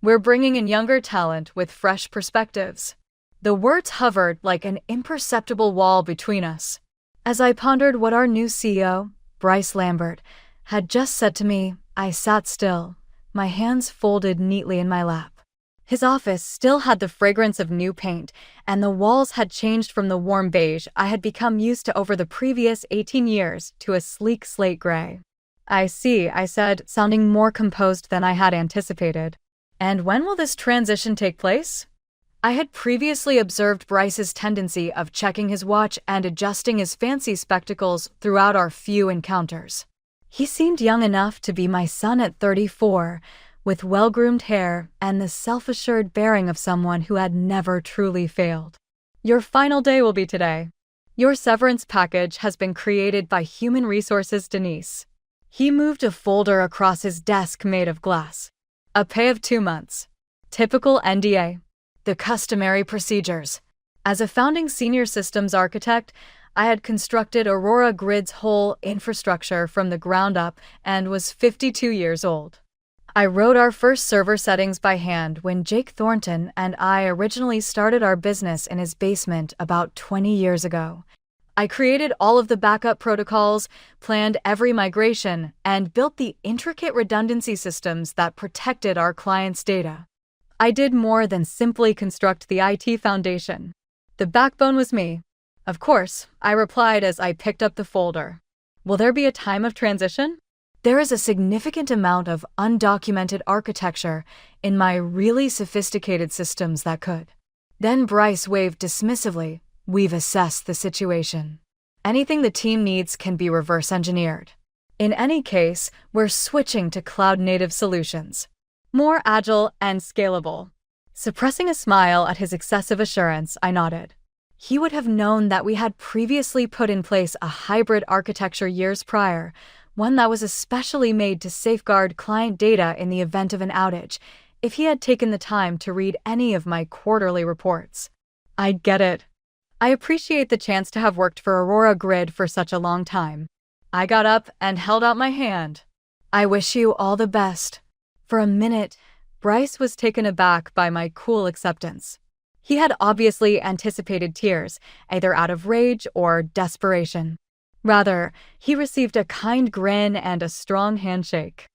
We're bringing in younger talent with fresh perspectives. The words hovered like an imperceptible wall between us. As I pondered what our new CEO, Bryce Lambert, had just said to me, I sat still, my hands folded neatly in my lap. His office still had the fragrance of new paint, and the walls had changed from the warm beige I had become used to over the previous 18 years to a sleek slate gray. I see, I said, sounding more composed than I had anticipated. And when will this transition take place? I had previously observed Bryce's tendency of checking his watch and adjusting his fancy spectacles throughout our few encounters. He seemed young enough to be my son at 34, with well-groomed hair and the self-assured bearing of someone who had never truly failed. Your final day will be today. Your severance package has been created by Human Resources Denise. He moved a folder across his desk made of glass. A pay of 2 months. Typical NDA. The customary procedures. As a founding senior systems architect, I had constructed Aurora Grid's whole infrastructure from the ground up and was 52 years old. I wrote our first server settings by hand when Jake Thornton and I originally started our business in his basement about 20 years ago. I created all of the backup protocols, planned every migration, and built the intricate redundancy systems that protected our clients' data. I did more than simply construct the IT foundation. The backbone was me. Of course, I replied as I picked up the folder. Will there be a time of transition? There is a significant amount of undocumented architecture in my really sophisticated systems that could. Then Bryce waved dismissively. We've assessed the situation. Anything the team needs can be reverse engineered. In any case, we're switching to cloud-native solutions. More agile and scalable. Suppressing a smile at his excessive assurance, I nodded. He would have known that we had previously put in place a hybrid architecture years prior, one that was especially made to safeguard client data in the event of an outage, if he had taken the time to read any of my quarterly reports. I get it. I appreciate the chance to have worked for Aurora Grid for such a long time. I got up and held out my hand. I wish you all the best. For a minute, Bryce was taken aback by my cool acceptance. He had obviously anticipated tears, either out of rage or desperation. Rather, he received a kind grin and a strong handshake.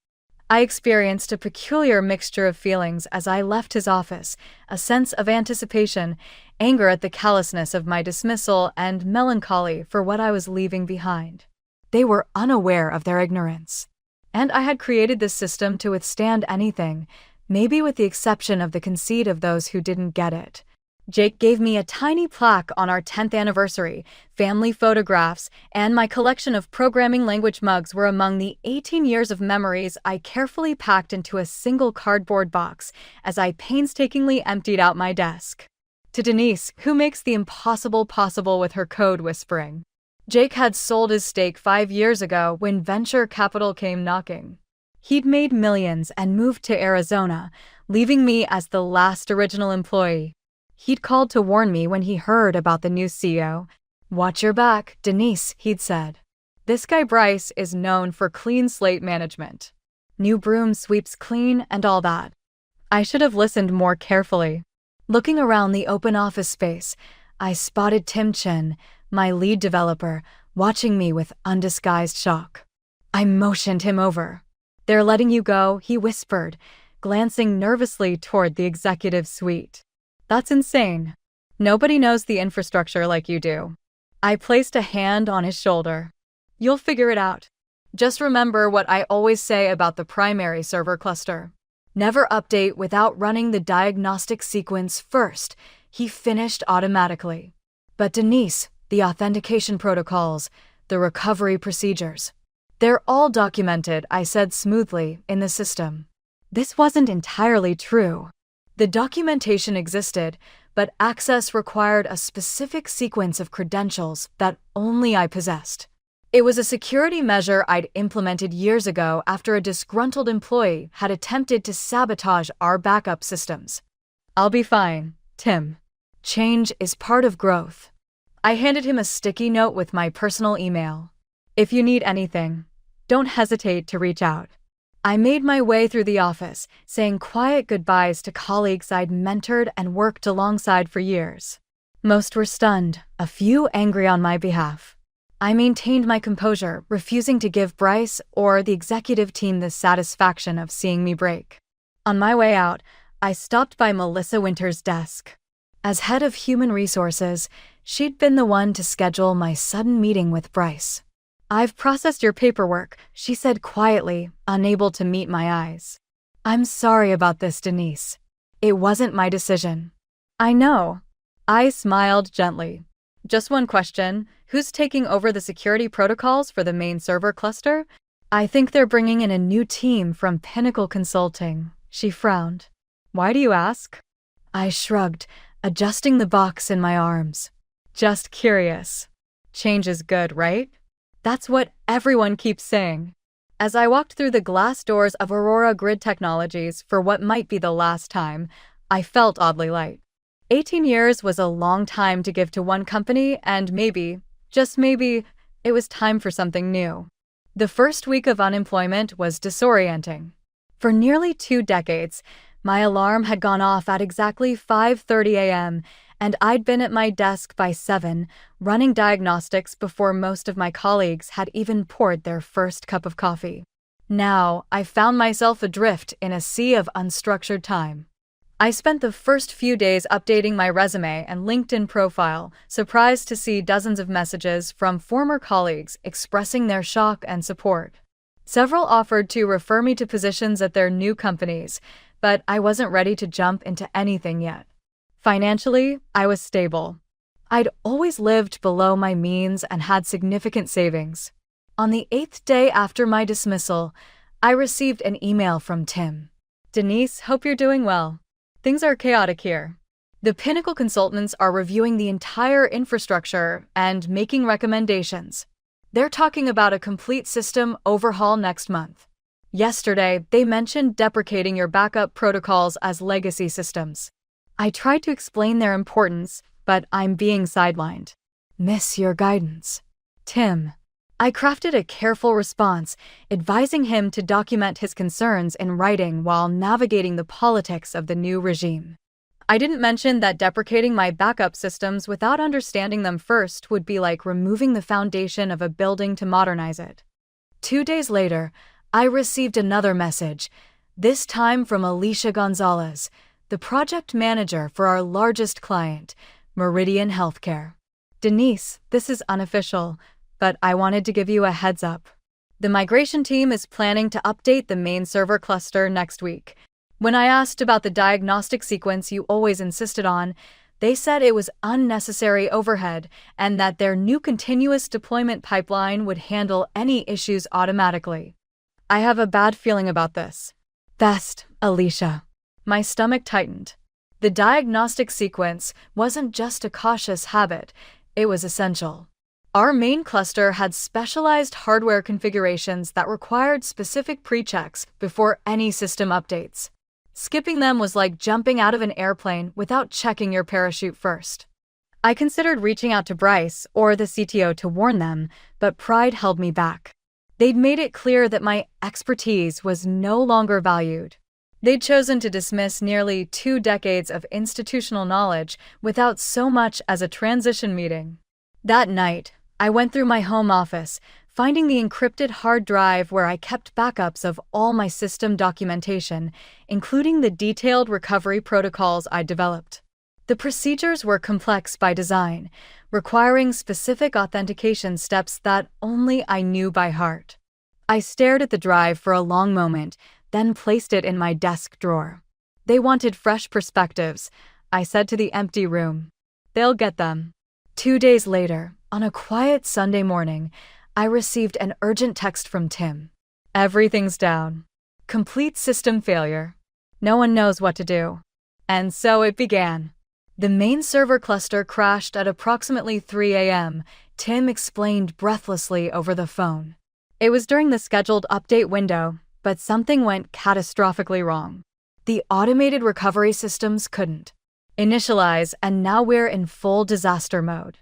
I experienced a peculiar mixture of feelings as I left his office, a sense of anticipation, anger at the callousness of my dismissal, and melancholy for what I was leaving behind. They were unaware of their ignorance. And I had created this system to withstand anything, maybe with the exception of the conceit of those who didn't get it. Jake gave me a tiny plaque on our 10th anniversary, family photographs, and my collection of programming language mugs were among the 18 years of memories I carefully packed into a single cardboard box as I painstakingly emptied out my desk. To Denise, who makes the impossible possible with her code whispering. Jake had sold his stake 5 years ago when venture capital came knocking. He'd made millions and moved to Arizona, leaving me as the last original employee. He'd called to warn me when he heard about the new CEO. Watch your back, Denise, he'd said. This guy Bryce is known for clean slate management. New broom sweeps clean and all that. I should have listened more carefully. Looking around the open office space, I spotted Tim Chin, my lead developer, watching me with undisguised shock. I motioned him over. They're letting you go, he whispered, glancing nervously toward the executive suite. That's insane. Nobody knows the infrastructure like you do. I placed a hand on his shoulder. You'll figure it out. Just remember what I always say about the primary server cluster. Never update without running the diagnostic sequence first, he finished automatically. But Denise, the authentication protocols, the recovery procedures. They're all documented, I said smoothly, in the system. This wasn't entirely true. The documentation existed, but access required a specific sequence of credentials that only I possessed. It was a security measure I'd implemented years ago after a disgruntled employee had attempted to sabotage our backup systems. I'll be fine, Tim. Change is part of growth. I handed him a sticky note with my personal email. If you need anything, don't hesitate to reach out. I made my way through the office, saying quiet goodbyes to colleagues I'd mentored and worked alongside for years. Most were stunned, a few angry on my behalf. I maintained my composure, refusing to give Bryce or the executive team the satisfaction of seeing me break. On my way out, I stopped by Melissa Winter's desk. As head of human resources, she'd been the one to schedule my sudden meeting with Bryce. "I've processed your paperwork," she said quietly, unable to meet my eyes. "I'm sorry about this, Denise. It wasn't my decision." "I know." I smiled gently. "Just one question. Who's taking over the security protocols for the main server cluster?" "I think they're bringing in a new team from Pinnacle Consulting." She frowned. "Why do you ask?" I shrugged, adjusting the box in my arms. "Just curious. Change is good, right?" That's what everyone keeps saying. As I walked through the glass doors of Aurora Grid Technologies for what might be the last time, I felt oddly light. 18 years was a long time to give to one company, and maybe, just maybe, it was time for something new. The first week of unemployment was disorienting. For nearly 2 decades, my alarm had gone off at exactly 5:30 a.m., and I'd been at my desk by 7, running diagnostics before most of my colleagues had even poured their first cup of coffee. Now, I found myself adrift in a sea of unstructured time. I spent the first few days updating my resume and LinkedIn profile, surprised to see dozens of messages from former colleagues expressing their shock and support. Several offered to refer me to positions at their new companies, but I wasn't ready to jump into anything yet. Financially, I was stable. I'd always lived below my means and had significant savings. On the 8th day after my dismissal, I received an email from Tim. "Denise, hope you're doing well. Things are chaotic here. The Pinnacle consultants are reviewing the entire infrastructure and making recommendations. They're talking about a complete system overhaul next month. Yesterday, they mentioned deprecating your backup protocols as legacy systems. I tried to explain their importance, but I'm being sidelined. Miss your guidance. Tim." I crafted a careful response, advising him to document his concerns in writing while navigating the politics of the new regime. I didn't mention that deprecating my backup systems without understanding them first would be like removing the foundation of a building to modernize it. 2 days later, I received another message, this time from Alicia Gonzalez, the project manager for our largest client, Meridian Healthcare. "Denise, this is unofficial, but I wanted to give you a heads up. The migration team is planning to update the main server cluster next week. When I asked about the diagnostic sequence you always insisted on, they said it was unnecessary overhead and that their new continuous deployment pipeline would handle any issues automatically. I have a bad feeling about this." "Best, Alicia." My stomach tightened. The diagnostic sequence wasn't just a cautious habit, it was essential. Our main cluster had specialized hardware configurations that required specific pre-checks before any system updates. Skipping them was like jumping out of an airplane without checking your parachute first. I considered reaching out to Bryce or the CTO to warn them, but pride held me back. They'd made it clear that my expertise was no longer valued. They'd chosen to dismiss nearly 2 decades of institutional knowledge without so much as a transition meeting. That night, I went through my home office, finding the encrypted hard drive where I kept backups of all my system documentation, including the detailed recovery protocols I developed. The procedures were complex by design, requiring specific authentication steps that only I knew by heart. I stared at the drive for a long moment, then placed it in my desk drawer. "They wanted fresh perspectives," I said to the empty room. "They'll get them." 2 days later, on a quiet Sunday morning, I received an urgent text from Tim. "Everything's down. Complete system failure. No one knows what to do." And so it began. The main server cluster crashed at approximately 3 a.m., Tim explained breathlessly over the phone. It was during the scheduled update window, but something went catastrophically wrong. The automated recovery systems couldn't initialize, and now we're in full disaster mode.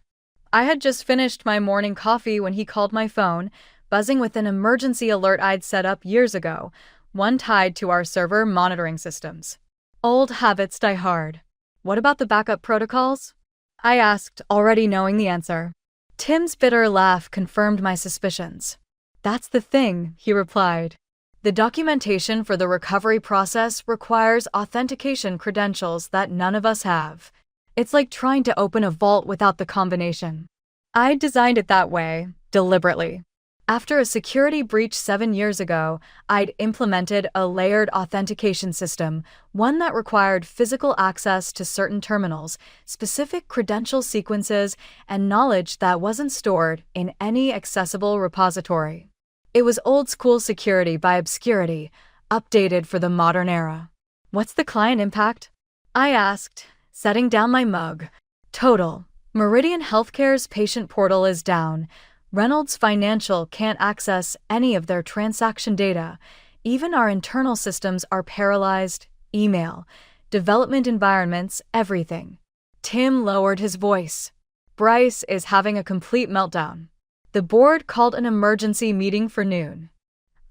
I had just finished my morning coffee when he called my phone, buzzing with an emergency alert I'd set up years ago, one tied to our server monitoring systems. Old habits die hard. What about the backup protocols? I asked, already knowing the answer. Tim's bitter laugh confirmed my suspicions. That's the thing, he replied. The documentation for the recovery process requires authentication credentials that none of us have. It's like trying to open a vault without the combination. I designed it that way, deliberately. After a security breach 7 years ago, I'd implemented a layered authentication system, one that required physical access to certain terminals, specific credential sequences, and knowledge that wasn't stored in any accessible repository. It was old-school security by obscurity, updated for the modern era. What's the client impact? I asked, setting down my mug. Total. Meridian Healthcare's patient portal is down. Reynolds Financial can't access any of their transaction data. Even our internal systems are paralyzed. Email, development environments, everything. Tim lowered his voice. Bryce is having a complete meltdown. The board called an emergency meeting for noon.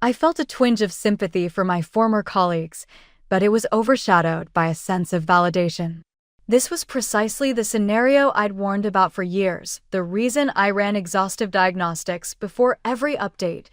I felt a twinge of sympathy for my former colleagues, but it was overshadowed by a sense of validation. This was precisely the scenario I'd warned about for years, the reason I ran exhaustive diagnostics before every update,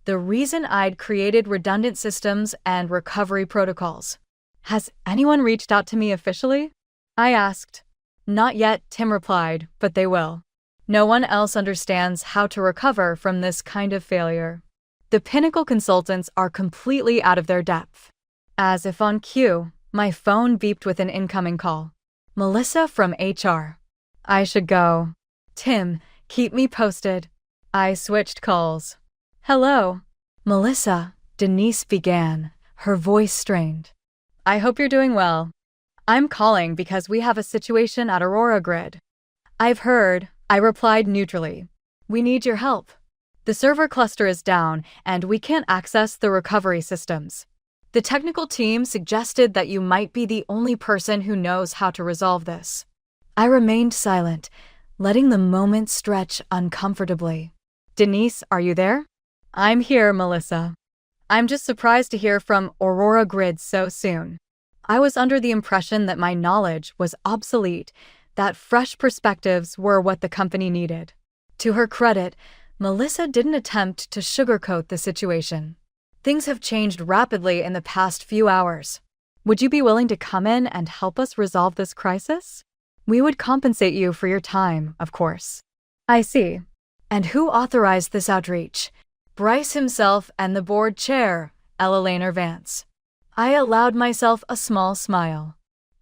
the reason I'd created redundant systems and recovery protocols. Has anyone reached out to me officially? I asked. Not yet, Tim replied, but they will. No one else understands how to recover from this kind of failure. The Pinnacle consultants are completely out of their depth. As if on cue, my phone beeped with an incoming call. Melissa from HR. I should go. Tim, keep me posted. I switched calls. Hello. Melissa, Denise began, her voice strained. I hope you're doing well. I'm calling because we have a situation at Aurora Grid. I've heard, I replied neutrally. We need your help. The server cluster is down, and we can't access the recovery systems. The technical team suggested that you might be the only person who knows how to resolve this. I remained silent, letting the moment stretch uncomfortably. Denise, are you there? I'm here, Melissa. I'm just surprised to hear from Aurora Grid so soon. I was under the impression that my knowledge was obsolete, that fresh perspectives were what the company needed. To her credit, Melissa didn't attempt to sugarcoat the situation. Things have changed rapidly in the past few hours. Would you be willing to come in and help us resolve this crisis? We would compensate you for your time, of course. I see. And who authorized this outreach? Bryce himself and the board chair, Ella Vance. I allowed myself a small smile.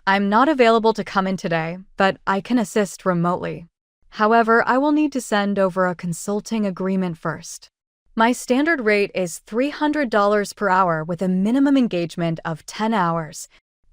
I'm not available to come in today, but I can assist remotely. However, I will need to send over a consulting agreement first. My standard rate is $300 per hour with a minimum engagement of 10 hours.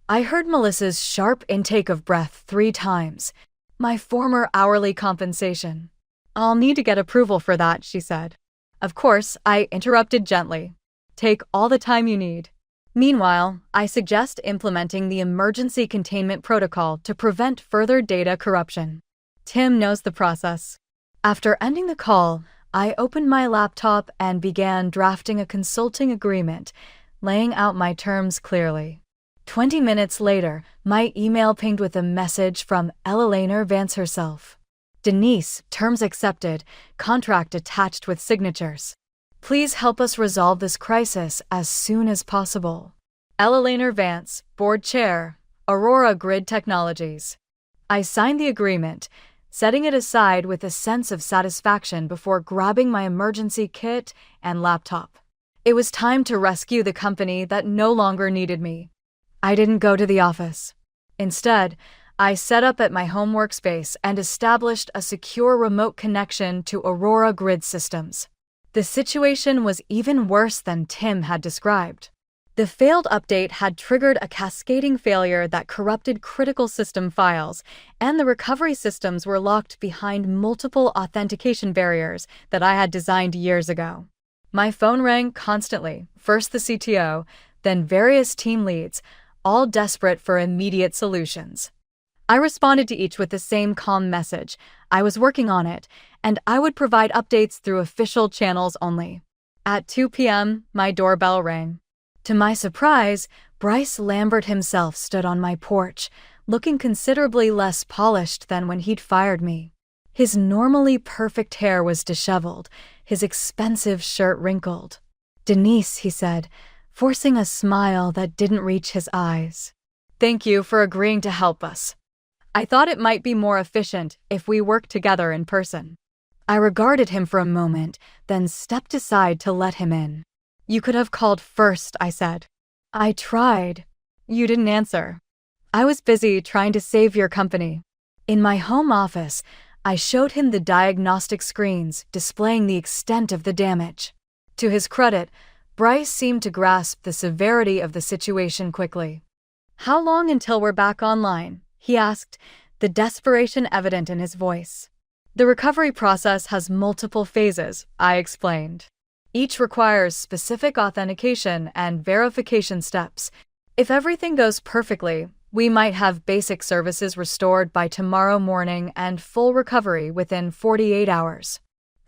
I heard Melissa's sharp intake of breath 3 times. My former hourly compensation. I'll need to get approval for that, she said. Of course, I interrupted gently. Take all the time you need. Meanwhile, I suggest implementing the emergency containment protocol to prevent further data corruption. Tim knows the process. After ending the call, I opened my laptop and began drafting a consulting agreement, laying out my terms clearly. 20 minutes later, my email pinged with a message from Ella Vance herself. Denise, terms accepted, contract attached with signatures. Please help us resolve this crisis as soon as possible. Ella Vance, Board Chair, Aurora Grid Technologies. I signed the agreement, setting it aside with a sense of satisfaction before grabbing my emergency kit and laptop. It was time to rescue the company that no longer needed me. I didn't go to the office. Instead, I set up at my home workspace and established a secure remote connection to Aurora Grid systems. The situation was even worse than Tim had described. The failed update had triggered a cascading failure that corrupted critical system files, and the recovery systems were locked behind multiple authentication barriers that I had designed years ago. My phone rang constantly, first the CTO, then various team leads, all desperate for immediate solutions. I responded to each with the same calm message. I was working on it, and I would provide updates through official channels only. At 2 p.m., my doorbell rang. To my surprise, Bryce Lambert himself stood on my porch, looking considerably less polished than when he'd fired me. His normally perfect hair was disheveled, his expensive shirt wrinkled. "Denise," he said, forcing a smile that didn't reach his eyes. "Thank you for agreeing to help us. I thought it might be more efficient if we worked together in person." I regarded him for a moment, then stepped aside to let him in. "You could have called first," I said. "I tried. You didn't answer. I was busy trying to save your company." In my home office, I showed him the diagnostic screens displaying the extent of the damage. To his credit, Bryce seemed to grasp the severity of the situation quickly. "How long until we're back online?" he asked, the desperation evident in his voice. "The recovery process has multiple phases," I explained. "Each requires specific authentication and verification steps. If everything goes perfectly, we might have basic services restored by tomorrow morning and full recovery within 48 hours.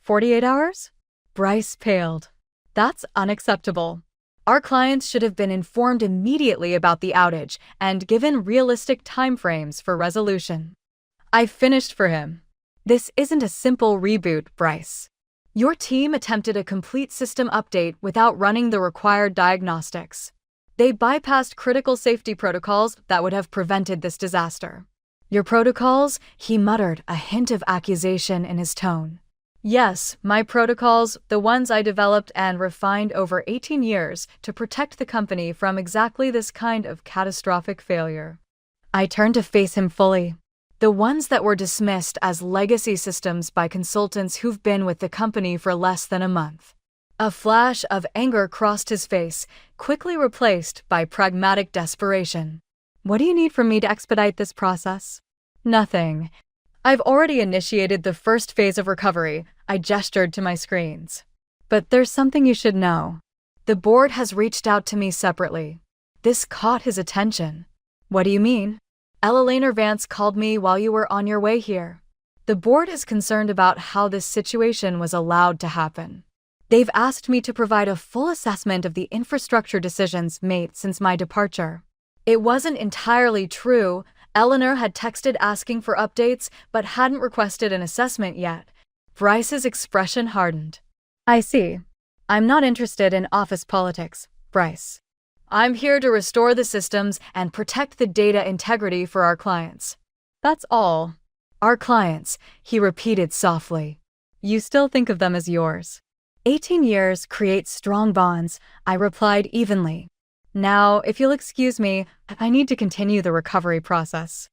48 hours? Bryce paled. "That's unacceptable. Our clients should have been informed immediately about the outage and given realistic timeframes for resolution." I finished for him. "This isn't a simple reboot, Bryce. Your team attempted a complete system update without running the required diagnostics. They bypassed critical safety protocols that would have prevented this disaster." "Your protocols?" he muttered, a hint of accusation in his tone. "Yes, my protocols, the ones I developed and refined over 18 years to protect the company from exactly this kind of catastrophic failure." I turned to face him fully. "The ones that were dismissed as legacy systems by consultants who've been with the company for less than a month." A flash of anger crossed his face, quickly replaced by pragmatic desperation. "What do you need from me to expedite this process?" "Nothing. I've already initiated the first phase of recovery." I gestured to my screens. "But there's something you should know. The board has reached out to me separately." This caught his attention. "What do you mean?" "Elaine Vance called me while you were on your way here. The board is concerned about how this situation was allowed to happen. They've asked me to provide a full assessment of the infrastructure decisions made since my departure." It wasn't entirely true. Eleanor had texted asking for updates but hadn't requested an assessment yet. Bryce's expression hardened. "I see. I'm not interested in office politics, Bryce. I'm here to restore the systems and protect the data integrity for our clients. That's all." "Our clients," he repeated softly. "You still think of them as yours." 18 years create strong bonds," I replied evenly. "Now, if you'll excuse me, I need to continue the recovery process.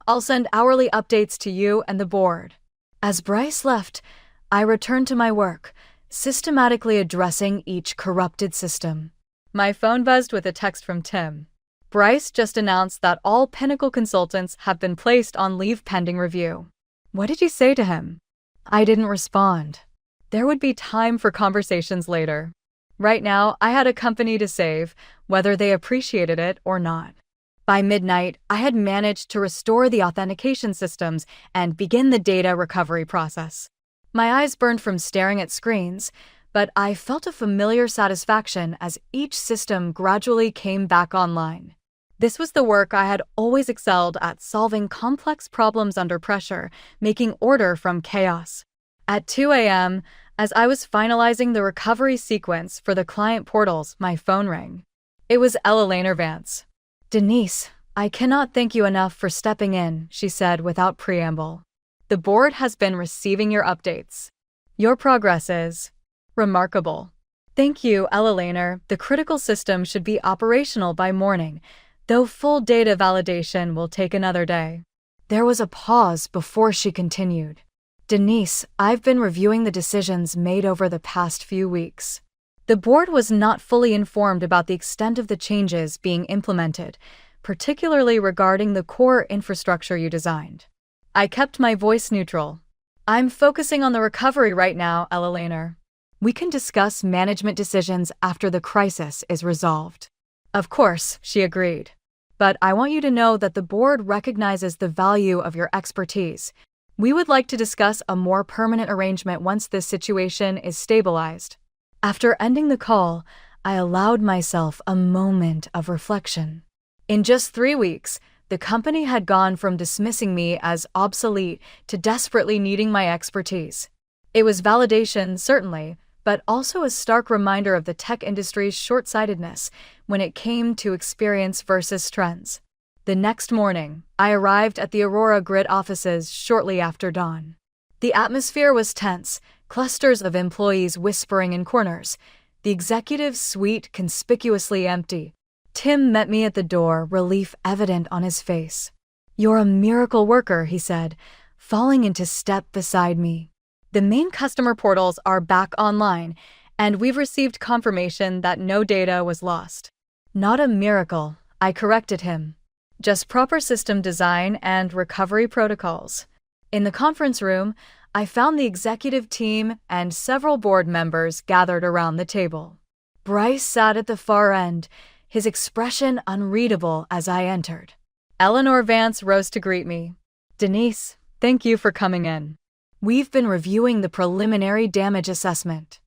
I'll send hourly updates to you and the board." As Bryce left, I returned to my work, systematically addressing each corrupted system. My phone buzzed with a text from Tim. "Bryce just announced that all Pinnacle consultants have been placed on leave pending review." "What did you say to him?" I didn't respond. There would be time for conversations later. Right now, I had a company to save, whether they appreciated it or not. By midnight, I had managed to restore the authentication systems and begin the data recovery process. My eyes burned from staring at screens, but I felt a familiar satisfaction as each system gradually came back online. This was the work I had always excelled at, solving complex problems under pressure, making order from chaos. At 2 a.m., as I was finalizing the recovery sequence for the client portals, my phone rang. It was Elaine Vance. "Denise, I cannot thank you enough for stepping in," she said without preamble. "The board has been receiving your updates. Your progress is remarkable." "Thank you, Elaine. The critical system should be operational by morning, though full data validation will take another day." There was a pause before she continued. "Denise, I've been reviewing the decisions made over the past few weeks. The board was not fully informed about the extent of the changes being implemented, particularly regarding the core infrastructure you designed." I kept my voice neutral. "I'm focusing on the recovery right now, Elaine. We can discuss management decisions after the crisis is resolved." "Of course," she agreed. "But I want you to know that the board recognizes the value of your expertise. We would like to discuss a more permanent arrangement once this situation is stabilized." After ending the call, I allowed myself a moment of reflection. In just 3 weeks, the company had gone from dismissing me as obsolete to desperately needing my expertise. It was validation, certainly, but also a stark reminder of the tech industry's short-sightedness when it came to experience versus trends. The next morning, I arrived at the Aurora Grid offices shortly after dawn. The atmosphere was tense, clusters of employees whispering in corners, the executive suite conspicuously empty. Tim met me at the door, relief evident on his face. "You're a miracle worker," he said, falling into step beside me. "The main customer portals are back online, and we've received confirmation that no data was lost." "Not a miracle," I corrected him. "Just proper system design and recovery protocols." In the conference room, I found the executive team and several board members gathered around the table. Bryce sat at the far end, his expression unreadable as I entered. Eleanor Vance rose to greet me. "Denise, thank you for coming in. We've been reviewing the preliminary damage assessment."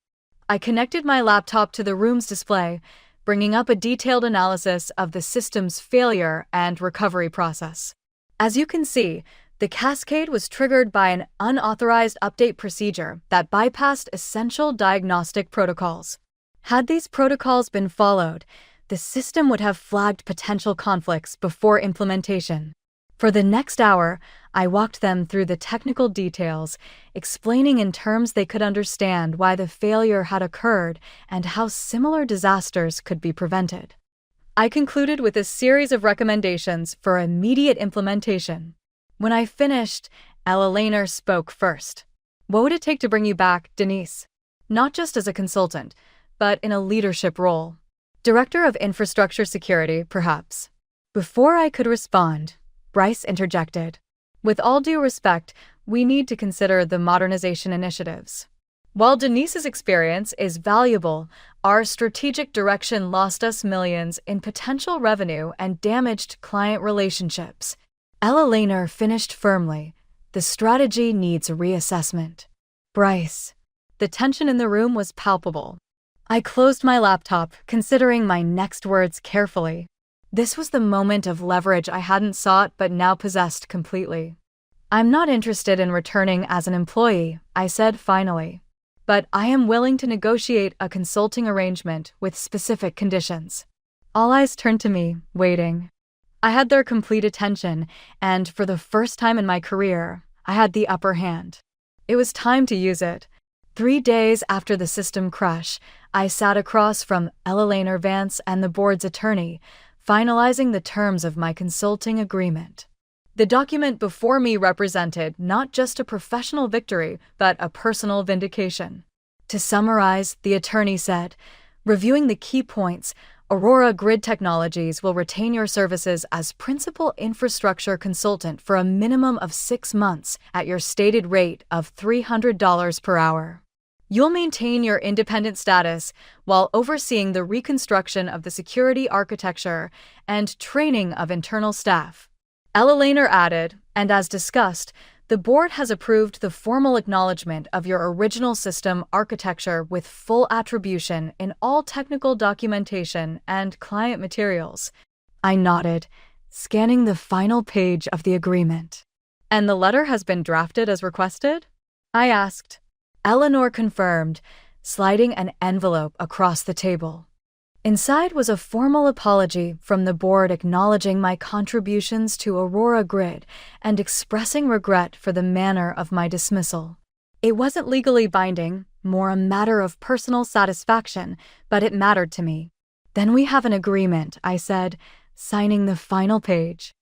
I connected my laptop to the room's display, bringing up a detailed analysis of the system's failure and recovery process. As you can see, the cascade was triggered by an unauthorized update procedure that bypassed essential diagnostic protocols. Had these protocols been followed, the system would have flagged potential conflicts before implementation. For the next hour, I walked them through the technical details, explaining in terms they could understand why the failure had occurred and how similar disasters could be prevented. I concluded with a series of recommendations for immediate implementation. When I finished, Ella Lehner spoke first. "What would it take to bring you back, Denise? Not just as a consultant, but in a leadership role. Director of Infrastructure Security, perhaps." Before I could respond, Bryce interjected. "With all due respect, we need to consider the modernization initiatives. While Denise's experience is valuable, our strategic direction lost us millions in potential revenue and damaged client relationships." Ella Lehner finished firmly. "The strategy needs reassessment." "Bryce." The tension in the room was palpable. I closed my laptop, considering my next words carefully. This was the moment of leverage I hadn't sought but now possessed completely. "I'm not interested in returning as an employee," I said finally. "But I am willing to negotiate a consulting arrangement with specific conditions." All eyes turned to me, waiting. I had their complete attention, and for the first time in my career, I had the upper hand. It was time to use it. 3 days after the system crash, I sat across from Ella Lehner Vance and the board's attorney, finalizing the terms of my consulting agreement. The document before me represented not just a professional victory, but a personal vindication. To summarize, the attorney said, "Reviewing the key points, Aurora Grid Technologies will retain your services as principal infrastructure consultant for a minimum of 6 months at your stated rate of $300 per hour. You'll maintain your independent status while overseeing the reconstruction of the security architecture and training of internal staff." Ella Lehner added, "And as discussed, the board has approved the formal acknowledgement of your original system architecture with full attribution in all technical documentation and client materials." I nodded, scanning the final page of the agreement. "And the letter has been drafted as requested?" I asked. Eleanor confirmed, sliding an envelope across the table. Inside was a formal apology from the board acknowledging my contributions to Aurora Grid and expressing regret for the manner of my dismissal. It wasn't legally binding, more a matter of personal satisfaction, but it mattered to me. "Then we have an agreement," I said, signing the final page.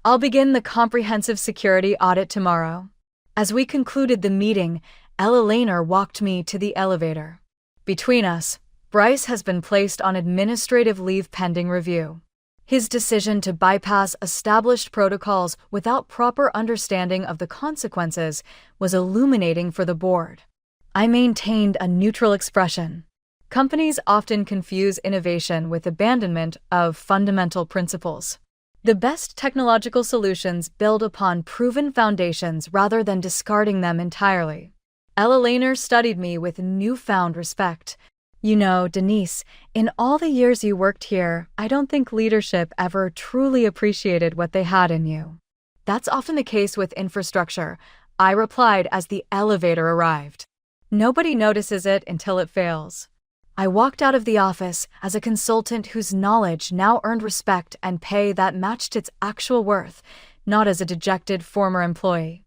"I'll begin the comprehensive security audit tomorrow." As we concluded the meeting, Ella Lehner walked me to the elevator. Between us, Bryce has been placed on administrative leave pending review. His decision to bypass established protocols without proper understanding of the consequences was illuminating for the board. I maintained a neutral expression. Companies often confuse innovation with abandonment of fundamental principles. The best technological solutions build upon proven foundations rather than discarding them entirely. Ella Lehner studied me with newfound respect. You know, Denise, in all the years you worked here, I don't think leadership ever truly appreciated what they had in you. That's often the case with infrastructure, I replied as the elevator arrived. Nobody notices it until it fails. I walked out of the office as a consultant whose knowledge now earned respect and pay that matched its actual worth, not as a dejected former employee.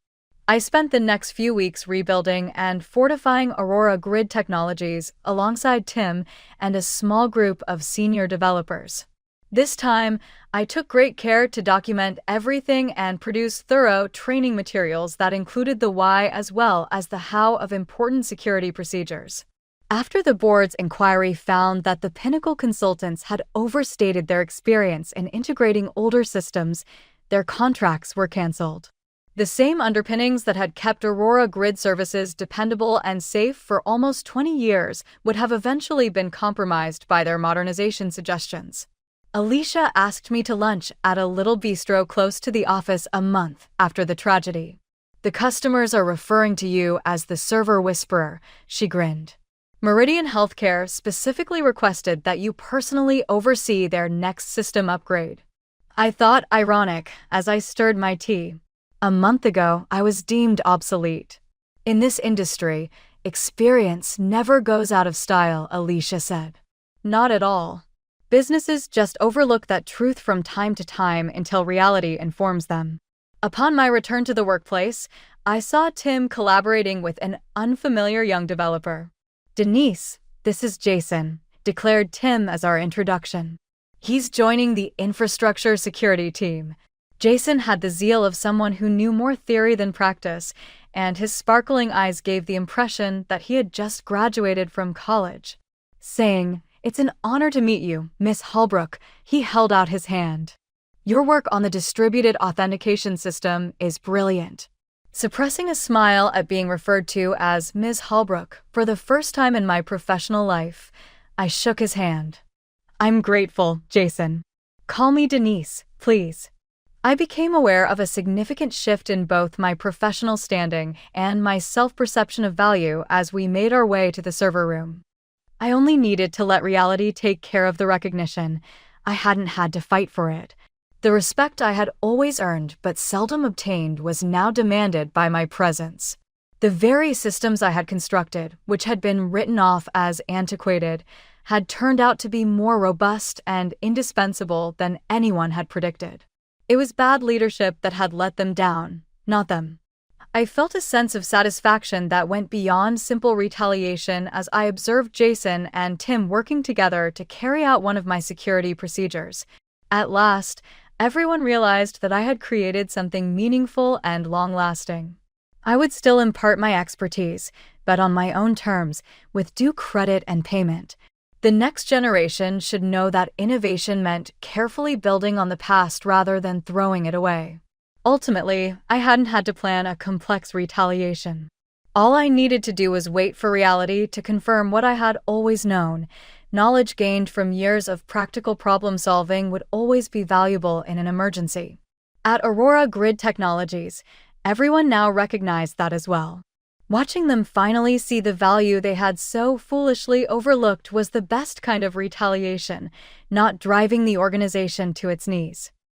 I spent the next few weeks rebuilding and fortifying Aurora Grid Technologies alongside Tim and a small group of senior developers. This time, I took great care to document everything and produce thorough training materials that included the why as well as the how of important security procedures. After the board's inquiry found that the Pinnacle consultants had overstated their experience in integrating older systems, their contracts were canceled. The same underpinnings that had kept Aurora Grid Services dependable and safe for almost 20 years would have eventually been compromised by their modernization suggestions. Alicia asked me to lunch at a little bistro close to the office a month after the tragedy. "The customers are referring to you as the server whisperer," she grinned. Meridian Healthcare specifically requested that you personally oversee their next system upgrade. I thought ironic as I stirred my tea. A month ago, I was deemed obsolete. In this industry, experience never goes out of style, Alicia said. Not at all. Businesses just overlook that truth from time to time until reality informs them. Upon my return to the workplace, I saw Tim collaborating with an unfamiliar young developer. "Denise, this is Jason," declared Tim as our introduction. "He's joining the infrastructure security team." Jason had the zeal of someone who knew more theory than practice, and his sparkling eyes gave the impression that he had just graduated from college. Saying, "It's an honor to meet you, Miss Holbrook," he held out his hand. "Your work on the distributed authentication system is brilliant." Suppressing a smile at being referred to as Ms. Holbrook for the first time in my professional life, I shook his hand. "I'm grateful, Jason. Call me Denise, please." I became aware of a significant shift in both my professional standing and my self-perception of value as we made our way to the server room. I only needed to let reality take care of the recognition. I hadn't had to fight for it. The respect I had always earned but seldom obtained was now demanded by my presence. The very systems I had constructed, which had been written off as antiquated, had turned out to be more robust and indispensable than anyone had predicted. It was bad leadership that had let them down, not them. I felt a sense of satisfaction that went beyond simple retaliation as I observed Jason and Tim working together to carry out one of my security procedures. At last, everyone realized that I had created something meaningful and long-lasting. I would still impart my expertise, but on my own terms, with due credit and payment. The next generation should know that innovation meant carefully building on the past rather than throwing it away. Ultimately, I hadn't had to plan a complex retaliation. All I needed to do was wait for reality to confirm what I had always known. Knowledge gained from years of practical problem-solving would always be valuable in an emergency. At Aurora Grid Technologies, everyone now recognized that as well. Watching them finally see the value they had so foolishly overlooked was the best kind of retaliation, not driving the organization to its knees.